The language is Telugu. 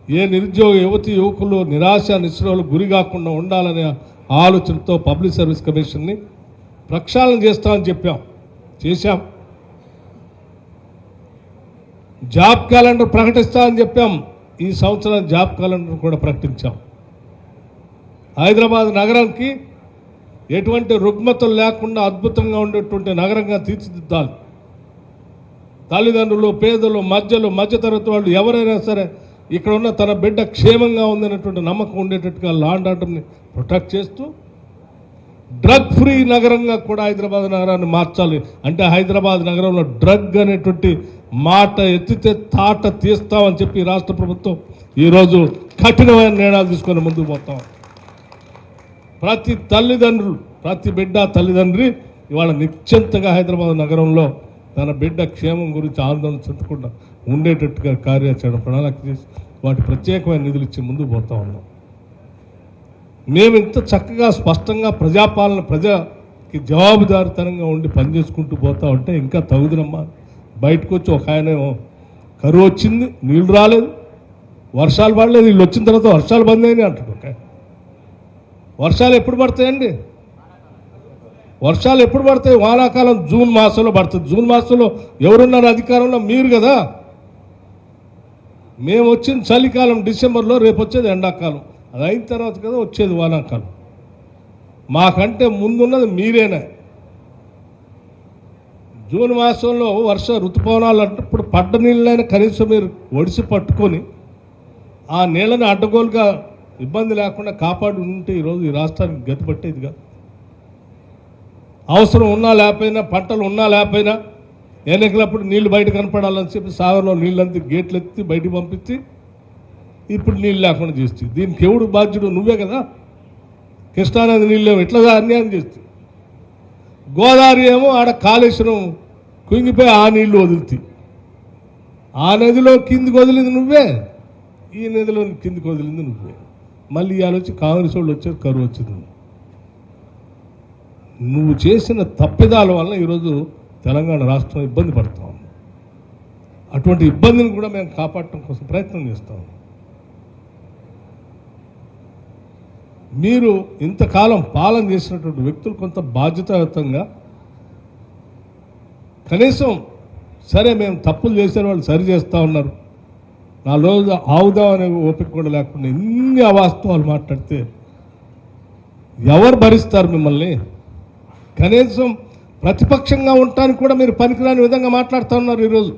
ఏ నిరుద్యోగ యువకులు నిరాశ నిస్పృహలకు గురి కాకుండా ఉండాలనే ఆలోచనతో పబ్లిక్ సర్వీస్ కమిషన్ని ప్రక్షాళన చేస్తామని చేశాం. జాబ్ క్యాలెండర్ ప్రకటిస్తామని చెప్పాం. ఈ సంవత్సరం జాబ్ క్యాలెండర్ కూడా ప్రకటించాం. హైదరాబాద్ నగరానికి ఎటువంటి రుగ్మతలు లేకుండా అద్భుతంగా ఉండేటువంటి నగరంగా తీర్చిదిద్దాలి. తల్లిదండ్రులు, పేదలు, మధ్యతరగతి వాళ్ళు ఎవరైనా సరే ఇక్కడ ఉన్న తన బిడ్డ క్షేమంగా ఉందనేటువంటి నమ్మకం ఉండేటట్టుగా లా అండ్ ఆర్డర్ని ప్రొటెక్ట్ చేస్తూ డ్రగ్ ఫ్రీ నగరంగా కూడా హైదరాబాద్ నగరాన్ని మార్చాలి. అంటే హైదరాబాద్ నగరంలో డ్రగ్ అనేటువంటి మాట ఎత్తితే తాట తీస్తామని చెప్పి రాష్ట్ర ప్రభుత్వం ఈరోజు కఠినమైన నిర్ణయాలు తీసుకొని ముందుకు పోతాం. ప్రతి తల్లిదండ్రులు, ప్రతి బిడ్డ తల్లిదండ్రి ఇవాళ నిశ్చింతగా హైదరాబాద్ నగరంలో తన బిడ్డ క్షేమం గురించి ఆందోళన చెందకుండా ఉండేటట్టుగా కార్యాచరణ ప్రణాళిక చేసి వాటి ప్రత్యేకమైన నిధులు ఇచ్చి ముందుకు పోతా ఉన్నాం. మేము ఇంత చక్కగా స్పష్టంగా ప్రజాపాలన ప్రజకి జవాబుదారితనంగా ఉండి పనిచేసుకుంటూ పోతా ఉంటే ఇంకా తగుదనమ్మా. బయటకు వచ్చి ఒక ఆయనేమో కరువు వచ్చింది, నీళ్లు రాలేదు, వర్షాలు పడలేదు, వీళ్ళు వచ్చిన తర్వాత వర్షాలు బంద్ అయినాయి అంటాడు. వర్షాలు ఎప్పుడు పడతాయండి? వర్షాలు ఎప్పుడు పడతాయి? వానాకాలం జూన్ మాసంలో పడుతుంది. జూన్ మాసంలో ఎవరున్నారు అధికారంలో? మీరు కదా. మేము వచ్చిన చలికాలం డిసెంబర్లో, రేపు వచ్చేది ఎండాకాలం. అది అయిన తర్వాత కదా వచ్చేది వానాకాలం. మాకంటే ముందున్నది మీరేనా. జూన్ మాసంలో ఋతుపవనాలు అంటే ఇప్పుడు పడ్డ నీళ్ళైనా కనీసం మీరు ఒడిసి పట్టుకొని ఆ నీళ్ళని అడ్డగోలుగా ఇబ్బంది లేకుండా కాపాడి ఉంటే ఈరోజు ఈ రాష్ట్రానికి గతి పట్టేది కాదు. అవసరం ఉన్నా లేకపోయినా, పంటలు ఉన్నా లేకపోయినా ఎన్నికలప్పుడు నీళ్లు బయట కనపడాలని చెప్పి సాగర్లో నీళ్ళంతా గేట్లు ఎత్తి బయటికి పంపించి ఇప్పుడు నీళ్ళు లేకుండా చేస్తే దీనికి ఎవడు బాధ్యుడు? నువ్వే కదా. కృష్ణానది నీళ్ళు ఎట్లా అన్యాయం చేస్తే, గోదావరి ఏమో ఆడ కాళేశ్వరం కుంగిపోయి ఆ నీళ్లు వదులుతాయి. ఆ నదిలో కిందికి వదిలింది నువ్వే, ఈ నదిలో కిందికి వదిలింది నువ్వే. మళ్ళీ ఇవాళ వచ్చి కాంగ్రెస్ వాళ్ళు వచ్చారు, కరువు వచ్చింది. నువ్వు చేసిన తప్పిదాల వల్ల ఈరోజు తెలంగాణ రాష్ట్రం ఇబ్బంది పడుతూ ఉంది. అటువంటి ఇబ్బందిని కూడా మేము కాపాడటం కోసం ప్రయత్నం చేస్తాం. మీరు ఇంతకాలం పాలన చేసినటువంటి వ్యక్తులు కొంత బాధ్యతాయుతంగా కనీసం సరే మేము తప్పులు చేసే వాళ్ళు సరి చేస్తూ ఉన్నారు, 4 రోజులు ఆవుదాం అనే ఓపిక కూడా లేకుండా ఇన్ని అవాస్తవాలు మాట్లాడితే ఎవరు భరిస్తారు మిమ్మల్ని? కనీసం ప్రతిపక్షంగా ఉండటానికి కూడా మీరు పనికిరాని విధంగా మాట్లాడుతూ ఉన్నారు ఈరోజు.